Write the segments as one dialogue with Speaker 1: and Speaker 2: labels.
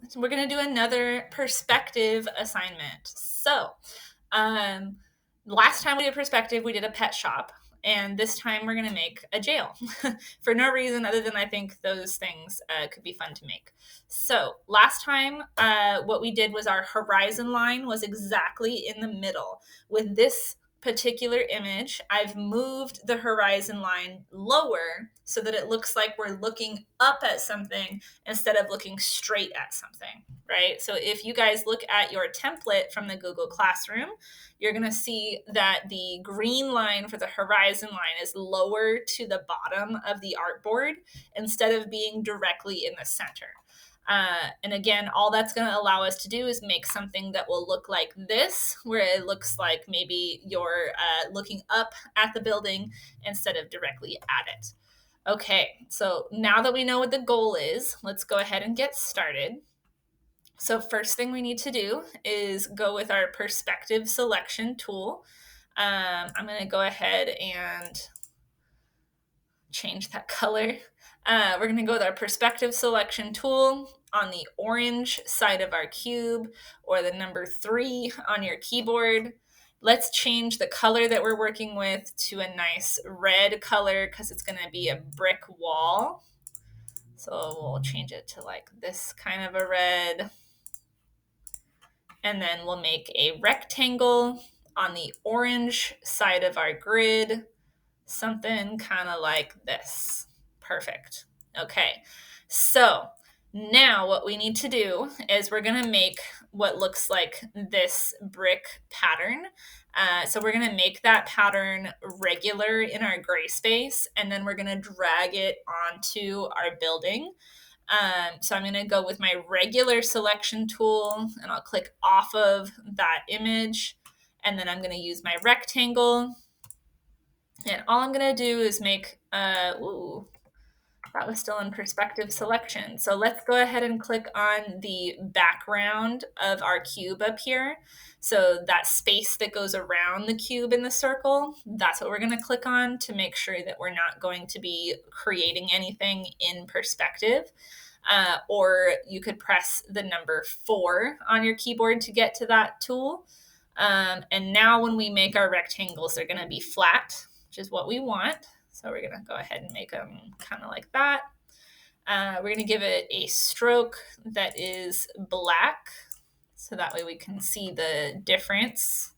Speaker 1: So we're going to do another perspective assignment. So last time we did perspective, we did a pet shop. And this time we're going to make a jail for no reason other than I think those things could be fun to make. So last time what we did was our horizon line was exactly in the middle. With this particular image, I've moved the horizon line lower so that it looks like we're looking up at something instead of looking straight at something, right? So if you guys look at your template from the Google Classroom, you're going to see that the green line for the horizon line is lower to the bottom of the artboard instead of being directly in the center. And again, all that's going to allow us to do is make something that will look like this, where it looks like maybe you're looking up at the building instead of directly at it. Okay, so now that we know what the goal is, let's go ahead and get started. So first thing we need to do is go with our perspective selection tool. I'm going to go ahead and change that color. We're going to go with our perspective selection tool on the orange side of our cube, or the number 3 on your keyboard. Let's change the color that we're working with to a nice red color because it's going to be a brick wall. So we'll change it to like this kind of a red. And then we'll make a rectangle on the orange side of our grid, something kind of like this. Perfect. Okay, so now what we need to do is we're going to make what looks like this brick pattern. So we're going to make that pattern regular in our gray space, and then we're going to drag it onto our building. So I'm going to go with my regular selection tool, and I'll click off of that image, and then I'm going to use my rectangle. And all I'm going to do is make, that was still in perspective selection. So let's go ahead and click on the background of our cube up here. So that space that goes around the cube in the circle, that's what we're going to click on to make sure that we're not going to be creating anything in perspective. Or you could press the number 4 on your keyboard to get to that tool. And now when we make our rectangles, they're going to be flat, which is what we want. So we're going to go ahead and make them kind of like that. We're going to give it a stroke that is black, so that way we can see the difference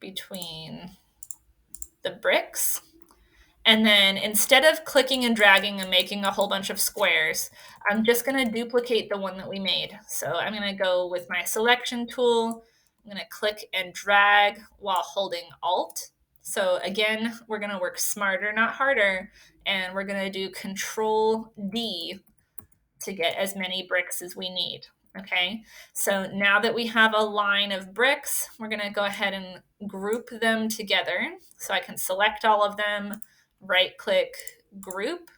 Speaker 1: between the bricks. And then instead of clicking and dragging and making a whole bunch of squares, I'm just going to duplicate the one that we made. So I'm going to go with my selection tool. I'm going to click and drag while holding Alt. So again, we're going to work smarter, not harder. And we're going to do Control D to get as many bricks as we need. Okay, so now that we have a line of bricks, we're going to go ahead and group them together. So I can select all of them, right click, group,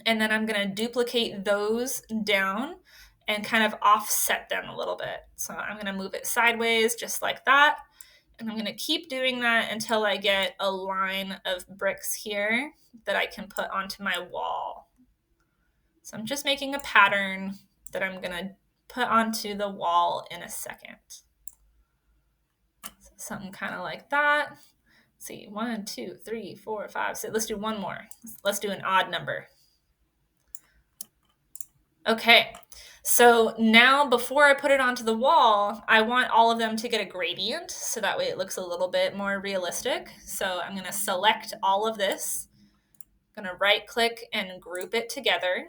Speaker 1: and then I'm going to duplicate those down and kind of offset them a little bit. So I'm going to move it sideways just like that. And I'm going to keep doing that until I get a line of bricks here that I can put onto my wall. So I'm just making a pattern that I'm going to put onto the wall in a second. So something kind of like that. Let's see, 1, 2, 3, 4, 5, 6. Let's do one more. Let's do an odd number. Okay, so now before I put it onto the wall, I want all of them to get a gradient, so that way it looks a little bit more realistic. So I'm going to select all of this. I'm going to right click and group it together.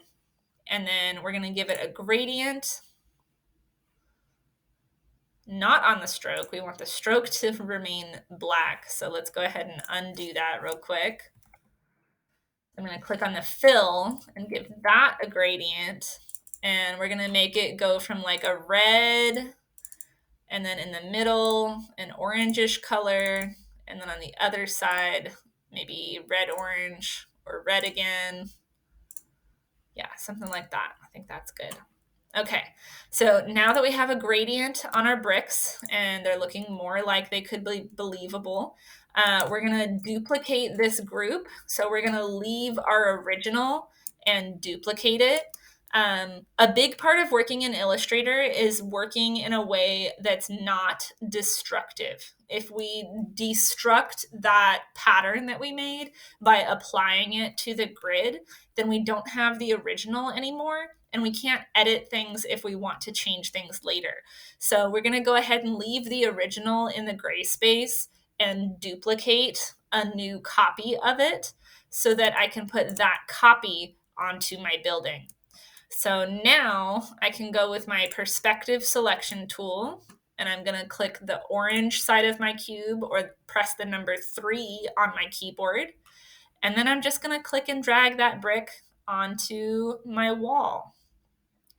Speaker 1: And then we're going to give it a gradient, not on the stroke. We want the stroke to remain black. So let's go ahead and undo that real quick. I'm going to click on the fill and give that a gradient. And we're going to make it go from like a red, and then in the middle, an orangish color. And then on the other side, maybe red, orange, or red again. Yeah, something like that. I think that's good. Okay, so now that we have a gradient on our bricks and they're looking more like they could be believable, we're going to duplicate this group. So we're going to leave our original and duplicate it. A big part of working in Illustrator is working in a way that's not destructive. If we destruct that pattern that we made by applying it to the grid, then we don't have the original anymore, and we can't edit things if we want to change things later. So we're going to go ahead and leave the original in the gray space and duplicate a new copy of it so that I can put that copy onto my building. So now I can go with my perspective selection tool, and I'm going to click the orange side of my cube or press the number 3 on my keyboard. And then I'm just going to click and drag that brick onto my wall.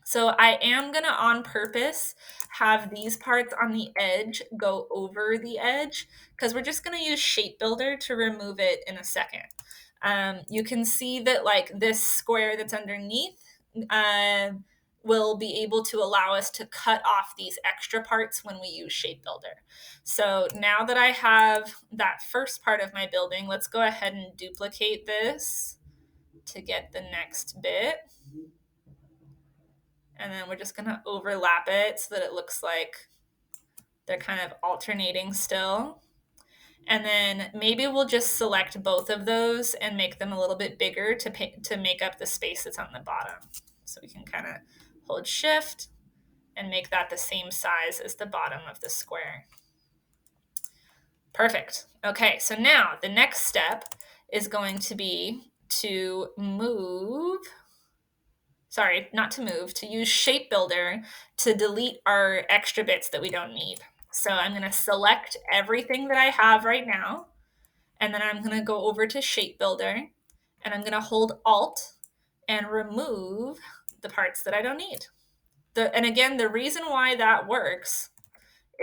Speaker 1: So I am going to, on purpose, have these parts on the edge go over the edge because we're just going to use Shape Builder to remove it in a second. You can see that like this square that's underneath will be able to allow us to cut off these extra parts when we use Shape Builder. So now that I have that first part of my building, let's go ahead and duplicate this to get the next bit. And then we're just going to overlap it so that it looks like they're kind of alternating still. And then maybe we'll just select both of those and make them a little bit bigger to make up the space that's on the bottom. So we can kind of hold Shift and make that the same size as the bottom of the square. Perfect. Okay, so now the next step is going to be to to use Shape Builder to delete our extra bits that we don't need. So I'm going to select everything that I have right now, and then I'm going to go over to Shape Builder, and I'm going to hold Alt and remove the parts that I don't need. And again, the reason why that works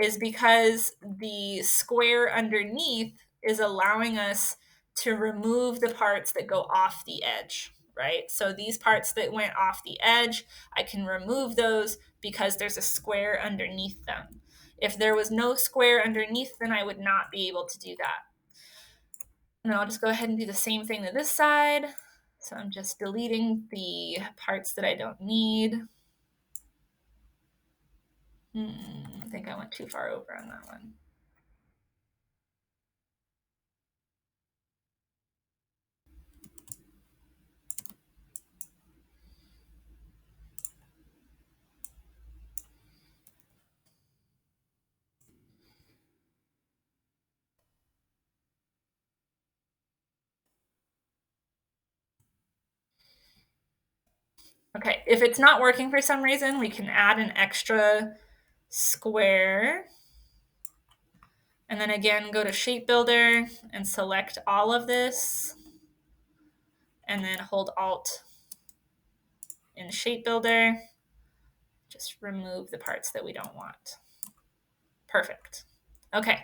Speaker 1: is because the square underneath is allowing us to remove the parts that go off the edge, right? So these parts that went off the edge, I can remove those because there's a square underneath them. If there was no square underneath, then I would not be able to do that. And then I'll just go ahead and do the same thing to this side. So I'm just deleting the parts that I don't need. I think I went too far over on that one. Okay, if it's not working for some reason, we can add an extra square. And then again, go to Shape Builder and select all of this. And then hold Alt in Shape Builder. Just remove the parts that we don't want. Perfect. Okay,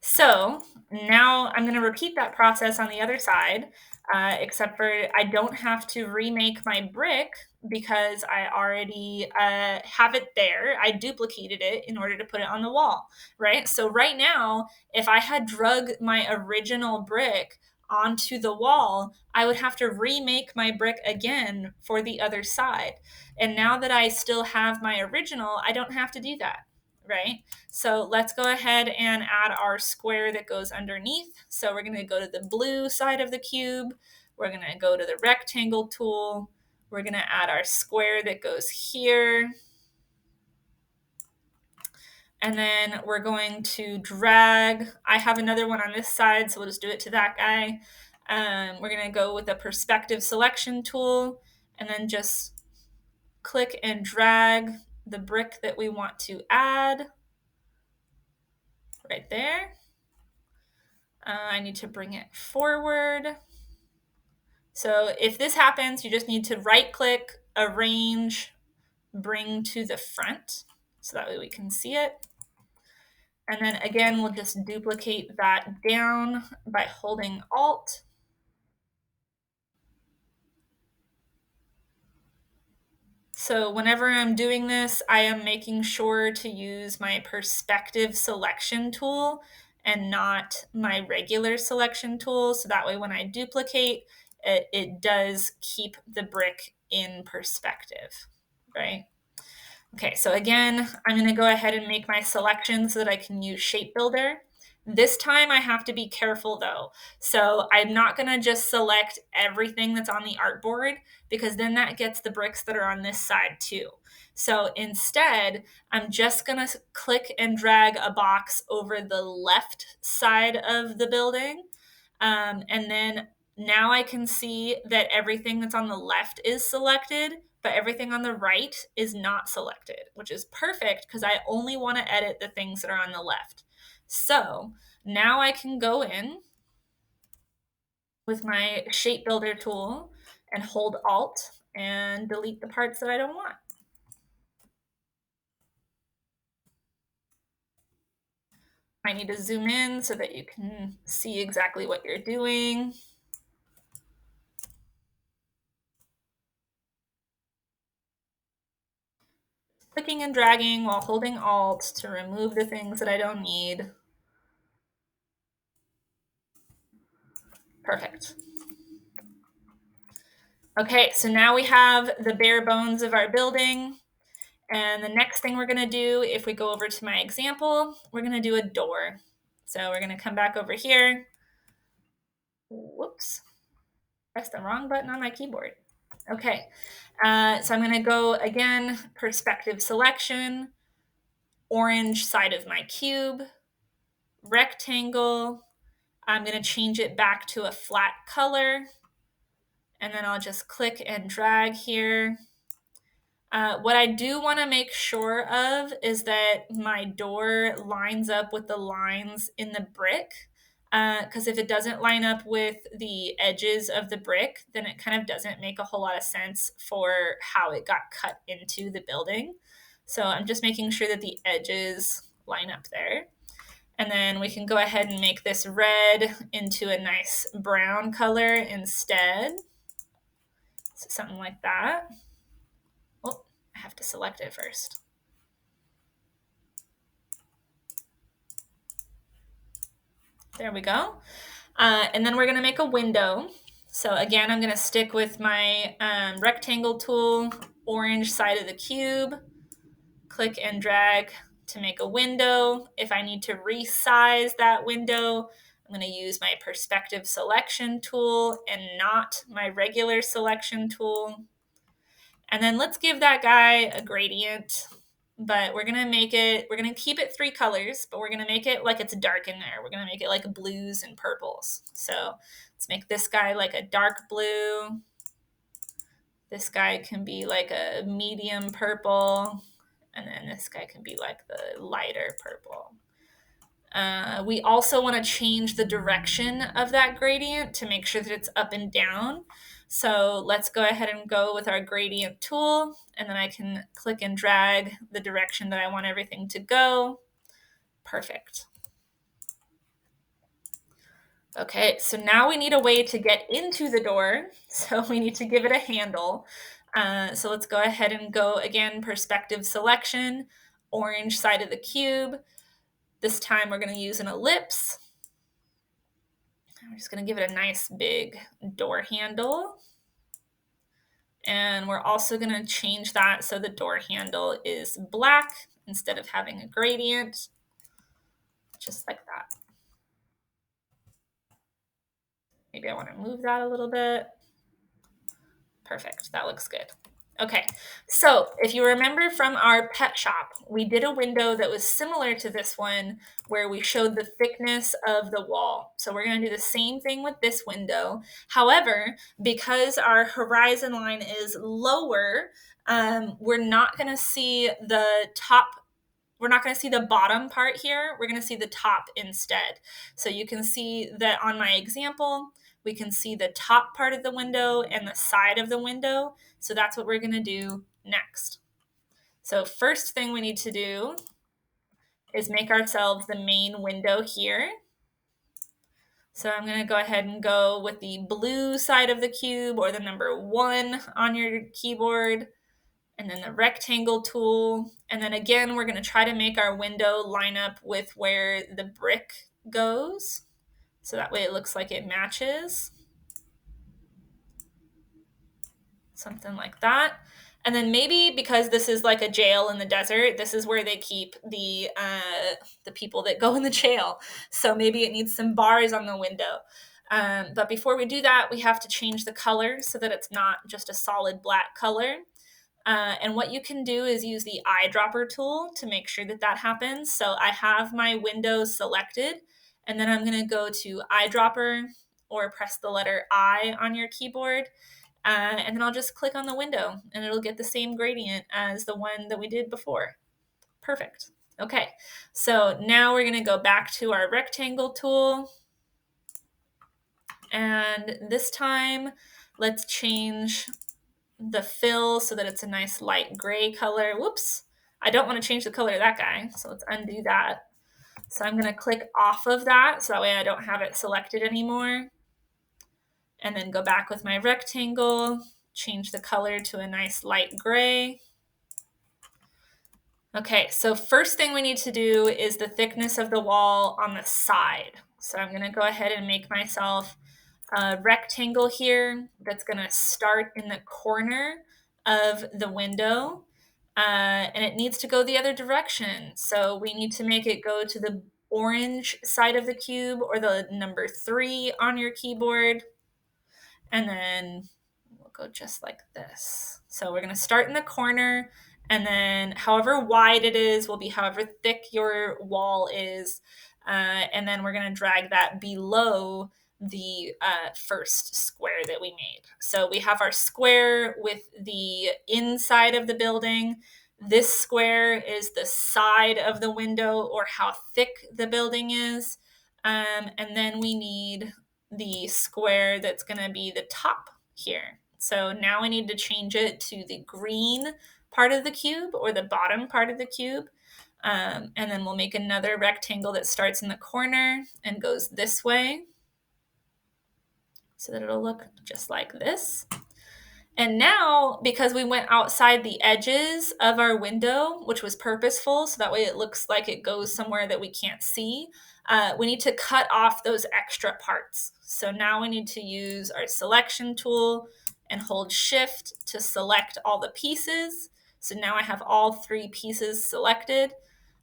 Speaker 1: so now I'm going to repeat that process on the other side, except for I don't have to remake my brick because I already have it there. I duplicated it in order to put it on the wall, right? So right now, if I had drug my original brick onto the wall, I would have to remake my brick again for the other side. And now that I still have my original, I don't have to do that, right? So let's go ahead and add our square that goes underneath. So we're going to go to the blue side of the cube. We're going to go to the rectangle tool. We're going to add our square that goes here. And then we're going to drag. I have another one on this side, so we'll just do it to that guy. We're going to go with the perspective selection tool and then just click and drag the brick that we want to add right there. I need to bring it forward. So if this happens, you just need to right click, arrange, bring to the front. So that way we can see it. And then again, we'll just duplicate that down by holding Alt. So whenever I'm doing this, I am making sure to use my perspective selection tool and not my regular selection tool. So that way when I duplicate, it does keep the brick in perspective, right? Okay, so again, I'm going to go ahead and make my selection so that I can use Shape Builder. This time I have to be careful though. So I'm not going to just select everything that's on the artboard, because then that gets the bricks that are on this side too. So instead, I'm just going to click and drag a box over the left side of the building. And then now I can see that everything that's on the left is selected, but everything on the right is not selected, which is perfect because I only want to edit the things that are on the left. So now I can go in with my Shape Builder tool and hold Alt and delete the parts that I don't want. I need to zoom in so that you can see exactly what you're doing. Clicking and dragging while holding Alt to remove the things that I don't need. Perfect. Okay, so now we have the bare bones of our building. And the next thing we're gonna do, if we go over to my example, we're gonna do a door. So we're gonna come back over here. Whoops, pressed the wrong button on my keyboard. Okay, so I'm gonna go again, perspective selection, orange side of my cube, rectangle. I'm gonna change it back to a flat color. And then I'll just click and drag here. What I do want to make sure of is that my door lines up with the lines in the brick. Because if it doesn't line up with the edges of the brick, then it kind of doesn't make a whole lot of sense for how it got cut into the building. So I'm just making sure that the edges line up there. And then we can go ahead and make this red into a nice brown color instead. So something like that. Oh, I have to select it first. There we go. And then we're going to make a window. So again, I'm going to stick with my rectangle tool, orange side of the cube, click and drag to make a window. If I need to resize that window, I'm going to use my perspective selection tool and not my regular selection tool. And then let's give that guy a gradient, but we're gonna keep it 3 colors, but we're gonna make it like it's dark in there. We're gonna make it like blues and purples. So let's make this guy like a dark blue. This guy can be like a medium purple. And then this guy can be like the lighter purple. We also want to change the direction of that gradient to make sure that it's up and down. So let's go ahead and go with our gradient tool, and then I can click and drag the direction that I want everything to go. Perfect. Okay, so now we need a way to get into the door. So we need to give it a handle. So let's go ahead and go again, perspective selection, orange side of the cube. This time we're going to use an ellipse. I'm just going to give it a nice big door handle. And we're also going to change that so the door handle is black instead of having a gradient, just like that. Maybe I want to move that a little bit. Perfect, that looks good. Okay, so if you remember from our pet shop, we did a window that was similar to this one where we showed the thickness of the wall. So we're going to do the same thing with this window. However, because our horizon line is lower, we're not going to see the top. We're not going to see the bottom part here. We're going to see the top instead. So you can see that on my example, we can see the top part of the window and the side of the window. So that's what we're going to do next. So first thing we need to do is make ourselves the main window here. So I'm going to go ahead and go with the blue side of the cube, or the number 1 on your keyboard, and then the rectangle tool. And then again, we're going to try to make our window line up with where the brick goes. So that way it looks like it matches. something like that. And then maybe because this is like a jail in the desert, this is where they keep the people that go in the jail. So maybe it needs some bars on the window. But before we do that, we have to change the color so that it's not just a solid black color. And what you can do is use the eyedropper tool to make sure that that happens. So I have my windows selected, and then I'm going to go to eyedropper or press the letter I on your keyboard. And then I'll just click on the window and it'll get the same gradient as the one that we did before. Perfect. Okay, so now we're going to go back to our rectangle tool. And this time, let's change the fill so that it's a nice light gray color. Whoops, I don't want to change the color of that guy, so let's undo that. So I'm going to click off of that so that way I don't have it selected anymore. And then go back with my rectangle, change the color to a nice light gray. Okay, so first thing we need to do is the thickness of the wall on the side. So I'm going to go ahead and make myself a rectangle here that's going to start in the corner of the window. And it needs to go the other direction. So we need to make it go to the orange side of the cube or the number 3 on your keyboard. And then we'll go just like this. So we're going to start in the corner, and then however wide it is will be however thick your wall is. And then we're going to drag that below the first square that we made. So we have our square with the inside of the building. This square is the side of the window or how thick the building is. And then we need the square that's going to be the top here. So now I need to change it to the green part of the cube or the bottom part of the cube. And then we'll make another rectangle that starts in the corner and goes this way so that it'll look just like this. And now, because we went outside the edges of our window, which was purposeful, so that way it looks like it goes somewhere that we can't see, we need to cut off those extra parts. So now we need to use our selection tool and hold shift to select all the pieces. So now I have all 3 pieces selected.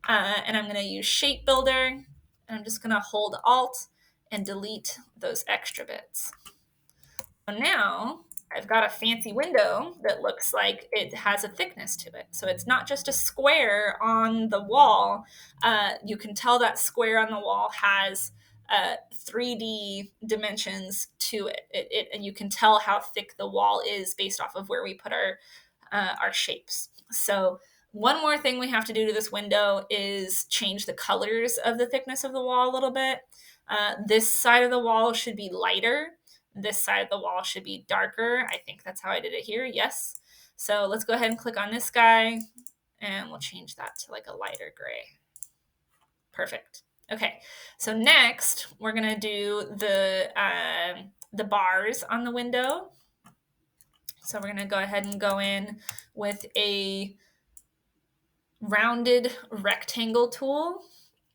Speaker 1: And I'm going to use Shape Builder. And I'm just going to hold Alt and delete those extra bits. So now I've got a fancy window that looks like it has a thickness to it. So it's not just a square on the wall. You can tell that square on the wall has 3D dimensions to it. And you can tell how thick the wall is based off of where we put our shapes. So one more thing we have to do to this window is change the colors of the thickness of the wall a little bit. This side of the wall should be lighter. This side of the wall should be darker. I think that's how I did it here. Yes. So let's go ahead and click on this guy and we'll change that to like a lighter gray. Perfect. Okay. So next we're going to do the bars on the window. So we're going to go ahead and go in with a rounded rectangle tool,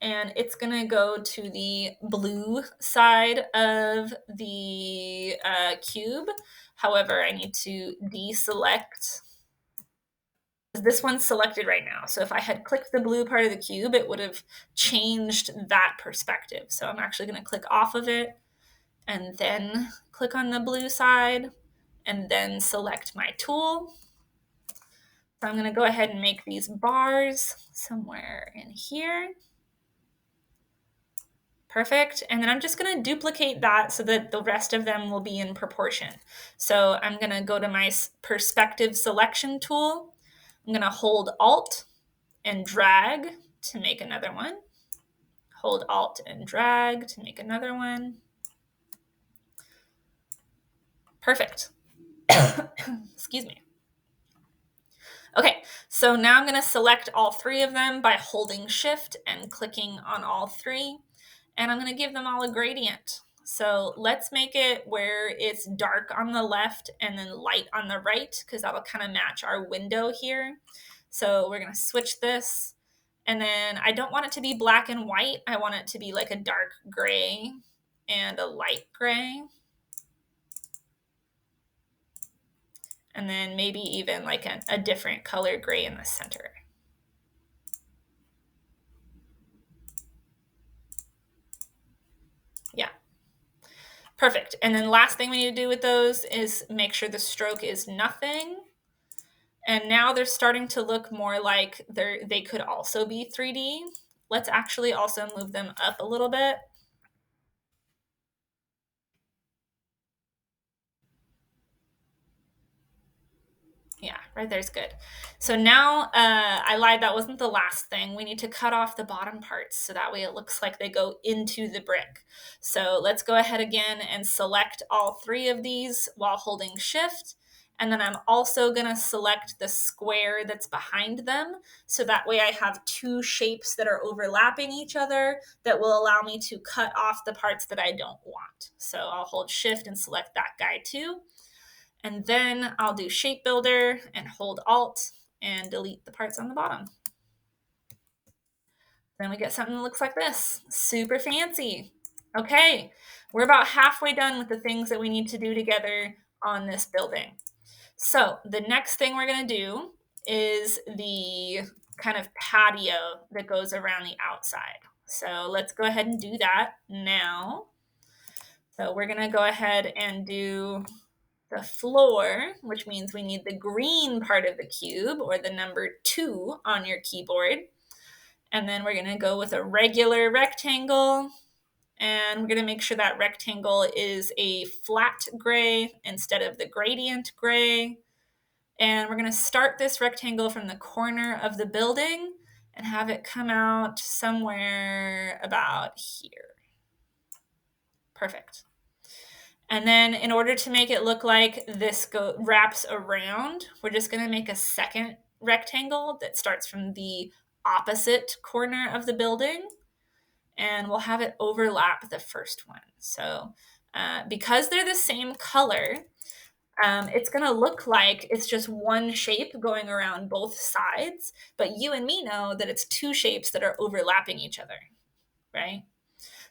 Speaker 1: and it's going to go to the blue side of the cube. However, I need to deselect. This one's selected right now. So if I had clicked the blue part of the cube, it would have changed that perspective. So I'm actually going to click off of it and then click on the blue side and then select my tool. So I'm going to go ahead and make these bars somewhere in here. Perfect. And then I'm just going to duplicate that so that the rest of them will be in proportion. So I'm going to go to my perspective selection tool. I'm going to hold Alt and drag to make another one. Hold Alt and drag to make another one. Perfect. Excuse me. Okay, so now I'm going to select all 3 of them by holding Shift and clicking on all 3. And I'm going to give them all a gradient. So let's make it where it's dark on the left and then light on the right, because that'll kind of match our window here. So we're going to switch this. And then I don't want it to be black and white. I want it to be like a dark gray and a light gray. and then maybe even like a different color gray in the center. Yeah. Perfect. And then last thing we need to do with those is make sure the stroke is nothing. And now they're starting to look more like they could also be 3D. Let's actually also move them up a little bit. Yeah, right there's good. So now, I lied, that wasn't the last thing. We need to cut off the bottom parts so that way it looks like they go into the brick. So let's go ahead again and select all three of these while holding shift. And then I'm also gonna select the square that's behind them. So that way I have two shapes that are overlapping each other that will allow me to cut off the parts that I don't want. So I'll hold shift and select that guy too. And then I'll do shape builder and hold alt and delete the parts on the bottom. Then we get something that looks like this. Super fancy. Okay, we're about halfway done with the things that we need to do together on this building. So the next thing we're gonna do is the kind of patio that goes around the outside. So let's go ahead and do that now. So we're gonna go ahead and do the floor, which means we need the green part of the cube or the number 2 on your keyboard. And then we're going to go with a regular rectangle. And we're going to make sure that rectangle is a flat gray instead of the gradient gray. And we're going to start this rectangle from the corner of the building and have it come out somewhere about here. Perfect. And then in order to make it look like this wraps around, we're just going to make a second rectangle that starts from the opposite corner of the building. And we'll have it overlap the first one. So because they're the same color, it's going to look like it's just one shape going around both sides. But you and me know that it's two shapes that are overlapping each other, right?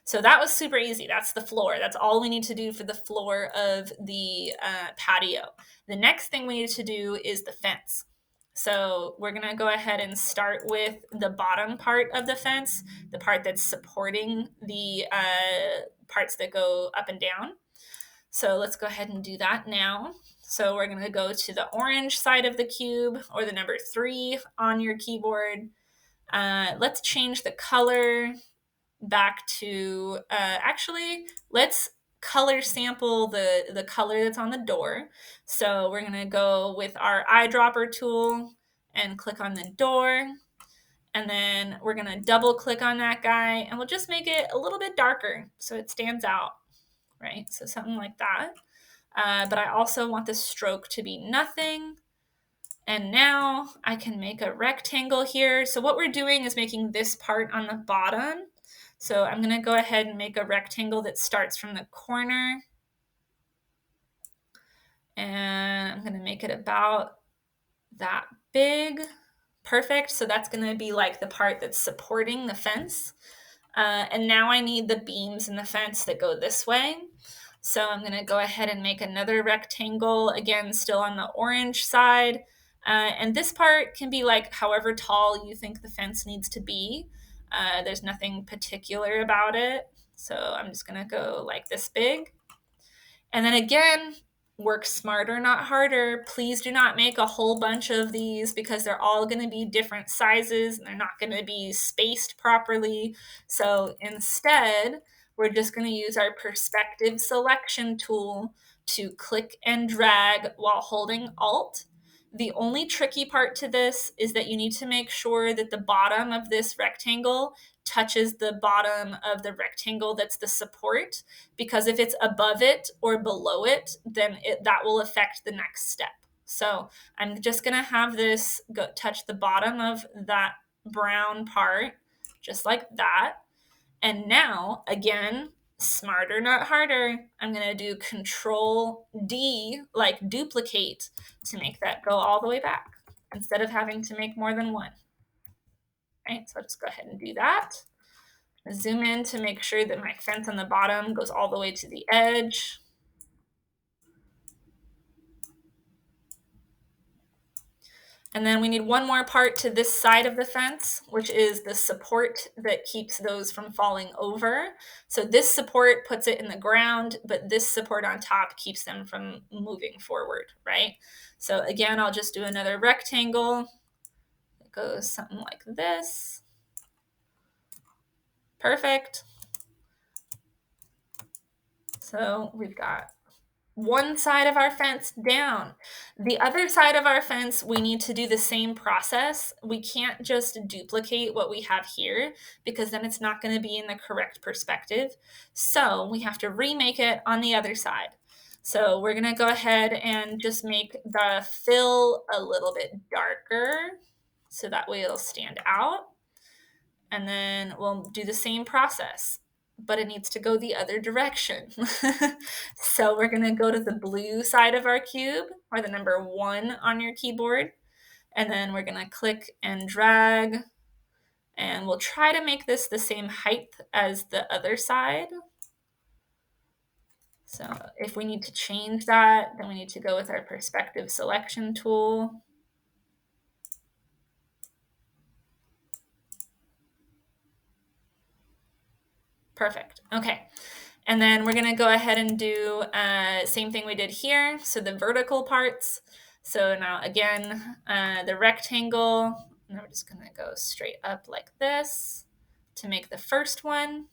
Speaker 1: So that was super easy. That's the floor. That's all we need to do for the floor of the patio. The next thing we need to do is the fence. So we're going to go ahead and start with the bottom part of the fence, the part that's supporting the parts that go up and down. So let's go ahead and do that now. So we're going to go to the orange side of the cube or the number 3 on your keyboard. Let's change the color back to actually let's color sample the color that's on the door. So we're going to go with our eyedropper tool and click on the door, and then we're going to double click on that guy and we'll just make it a little bit darker so it stands out, right? So something like that. But I also want the stroke to be nothing. And now I can make a rectangle here. So what we're doing is making this part on the bottom. So I'm going to go ahead and make a rectangle that starts from the corner. And I'm going to make it about that big. Perfect. So that's going to be like the part that's supporting the fence. And now I need the beams in the fence that go this way. So I'm going to go ahead and make another rectangle, again, still on the orange side. And this part can be like however tall you think the fence needs to be. There's nothing particular about it. So I'm just going to go like this big. And then again, work smarter, not harder. Please do not make a whole bunch of these because they're all going to be different sizes and they're not going to be spaced properly. So instead, we're just going to use our perspective selection tool to click and drag while holding Alt. The only tricky part to this is that you need to make sure that the bottom of this rectangle touches the bottom of the rectangle that's the support, because if it's above it or below it, then that will affect the next step. So I'm just going to have this touch the bottom of that brown part, just like that. And now, again, smarter, not harder, I'm going to do Control D, like duplicate, to make that go all the way back instead of having to make more than one. Right, so I'll just go ahead and do that. Zoom in to make sure that my fence on the bottom goes all the way to the edge. And then we need one more part to this side of the fence, which is the support that keeps those from falling over. So this support puts it in the ground, but this support on top keeps them from moving forward, right? So again, I'll just do another rectangle. It goes something like this. Perfect. So we've got one side of our fence down. The other side of our fence, we need to do the same process. We can't just duplicate what we have here because then it's not going to be in the correct perspective. So we have to remake it on the other side. So we're going to go ahead and just make the fill a little bit darker so that way it'll stand out. And then we'll do the same process, but it needs to go the other direction. So we're going to go to the blue side of our cube, or the number 1 on your keyboard, and then we're going to click and drag, and we'll try to make this the same height as the other side. So if we need to change that, then we need to go with our perspective selection tool. Perfect. Okay. And then we're going to go ahead and do same thing we did here. So the vertical parts. So now again, the rectangle, and we're just going to go straight up like this to make the first one.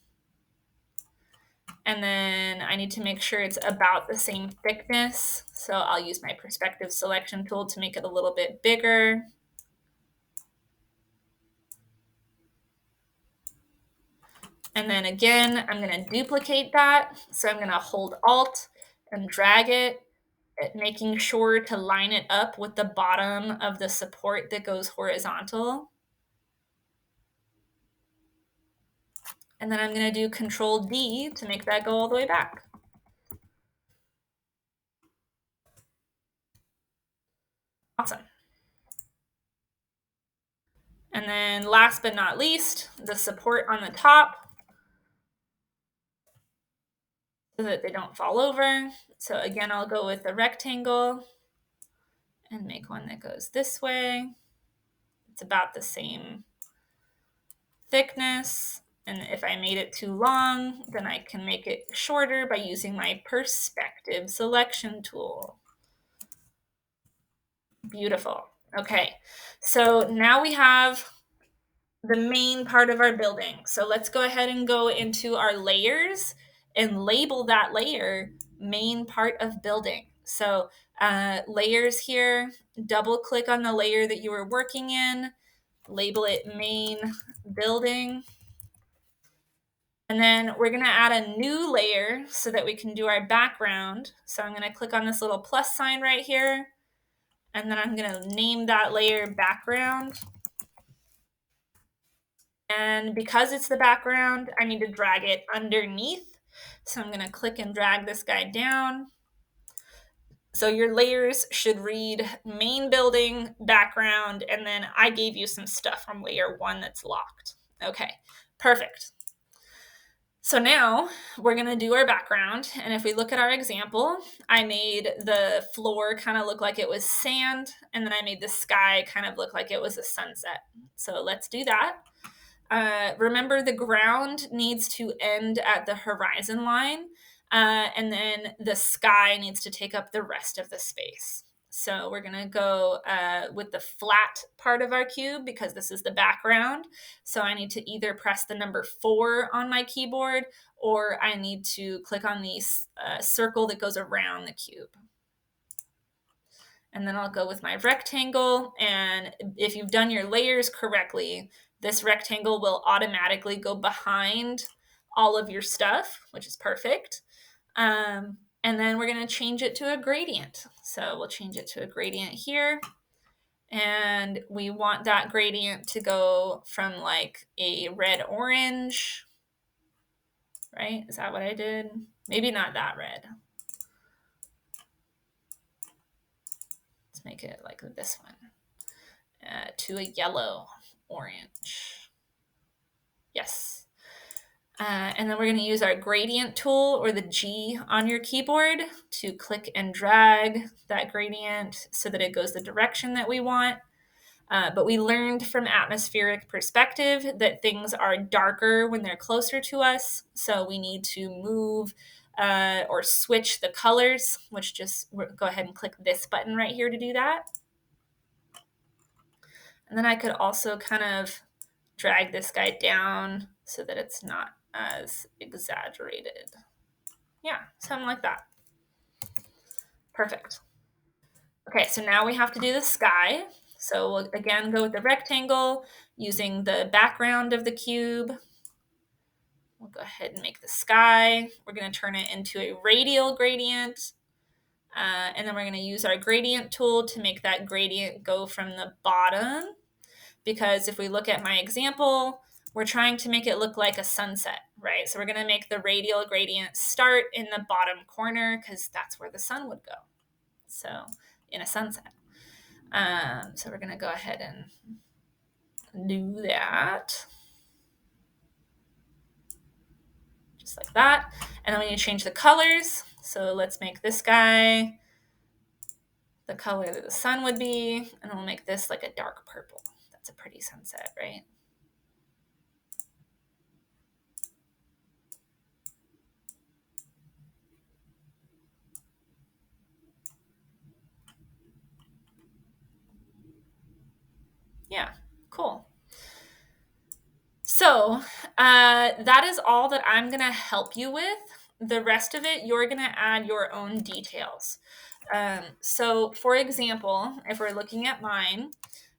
Speaker 1: And then I need to make sure it's about the same thickness. So I'll use my perspective selection tool to make it a little bit bigger. And then again, I'm going to duplicate that. So I'm going to hold Alt and drag it, making sure to line it up with the bottom of the support that goes horizontal. And then I'm going to do Control D to make that go all the way back. Awesome. And then last but not least, the support on the top so that they don't fall over. So again, I'll go with the rectangle and make one that goes this way. It's about the same thickness. And if I made it too long, then I can make it shorter by using my perspective selection tool. Beautiful. Okay, so now we have the main part of our building. So let's go ahead and go into our layers and label that layer main part of building. So layers here, double click on the layer that you were working in, label it main building. And then we're going to add a new layer so that we can do our background. So I'm going to click on this little plus sign right here. And then I'm going to name that layer background. And because it's the background, I need to drag it underneath. So I'm going to click and drag this guy down. So your layers should read main building, background, and then I gave you some stuff from layer 1 that's locked. Okay, perfect. So now we're going to do our background. And if we look at our example, I made the floor kind of look like it was sand. And then I made the sky kind of look like it was a sunset. So let's do that. Remember, the ground needs to end at the horizon line. And then the sky needs to take up the rest of the space. So we're going to go with the flat part of our cube because this is the background. So I need to either press the number 4 on my keyboard or I need to click on the circle that goes around the cube. And then I'll go with my rectangle. And if you've done your layers correctly, this rectangle will automatically go behind all of your stuff, which is perfect. And then we're going to change it to a gradient. So we'll change it to a gradient here. And we want that gradient to go from like a red-orange, right? Is that what I did? Maybe not that red. Let's make it like this one, to a yellow-orange. Yes. And then we're going to use our gradient tool or the G on your keyboard to click and drag that gradient so that it goes the direction that we want. But we learned from atmospheric perspective that things are darker when they're closer to us. So we need to move or switch the colors, which just go ahead and click this button right here to do that. And then I could also kind of drag this guy down so that it's not as exaggerated. Yeah, something like that. Perfect. Okay, so now we have to do the sky. So we'll again go with the rectangle using the background of the cube. We'll go ahead and make the sky. We're going to turn it into a radial gradient. And then we're going to use our gradient tool to make that gradient go from the bottom. Because if we look at my example, we're trying to make it look like a sunset, right? So we're going to make the radial gradient start in the bottom corner because that's where the sun would go. So in a sunset. So we're going to go ahead and do that. Just like that. And then we need to change the colors. So let's make this guy the color that the sun would be. And then we'll make this like a dark purple. That's a pretty sunset, right? Yeah, cool. So that is all that I'm going to help you with. The rest of it, you're going to add your own details. So, for example, if we're looking at mine,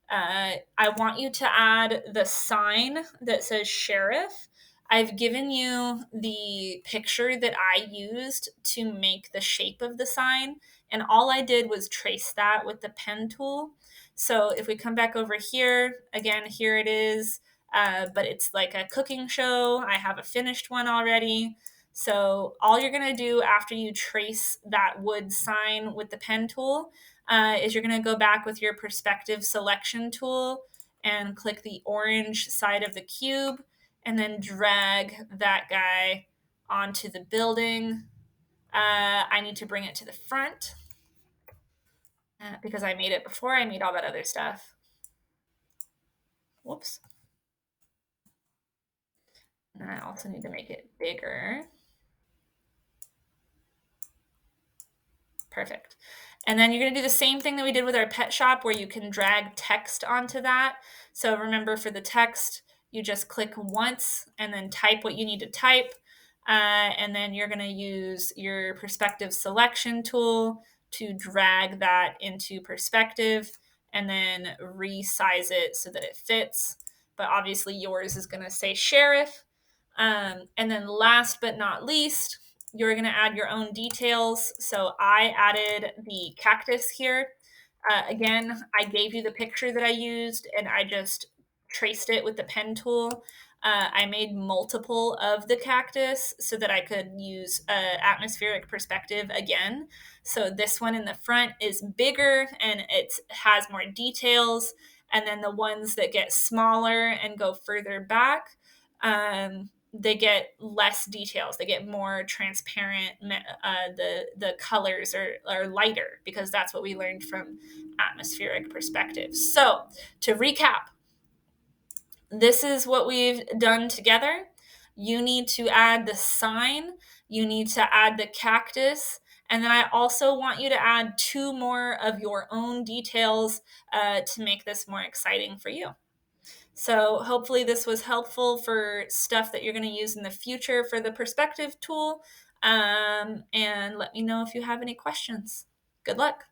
Speaker 1: I want you to add the sign that says sheriff. I've given you the picture that I used to make the shape of the sign, and all I did was trace that with the pen tool. So if we come back over here, again, here it is, but it's like a cooking show. I have a finished one already. So all you're going to do after you trace that wood sign with the pen tool is you're going to go back with your perspective selection tool and click the orange side of the cube and then drag that guy onto the building. I need to bring it to the front because I made it before I made all that other stuff. Whoops. And I also need to make it bigger. Perfect. And then you're going to do the same thing that we did with our pet shop where you can drag text onto that. So remember, for the text, you just click once and then type what you need to type. And then you're going to use your perspective selection tool to drag that into perspective and then resize it so that it fits. But obviously yours is going to say sheriff. And then last but not least, you're going to add your own details. So I added the cactus here. Again, I gave you the picture that I used and I just traced it with the pen tool. I made multiple of the cactus so that I could use atmospheric perspective again. So this one in the front is bigger and it has more details. And then the ones that get smaller and go further back, they get less details. They get more transparent. The colors are lighter because that's what we learned from atmospheric perspective. So to recap, this is what we've done together. You need to add the sign. You need to add the cactus. And then I also want you to add 2 more of your own details to make this more exciting for you. So hopefully this was helpful for stuff that you're going to use in the future for the perspective tool. And let me know if you have any questions. Good luck.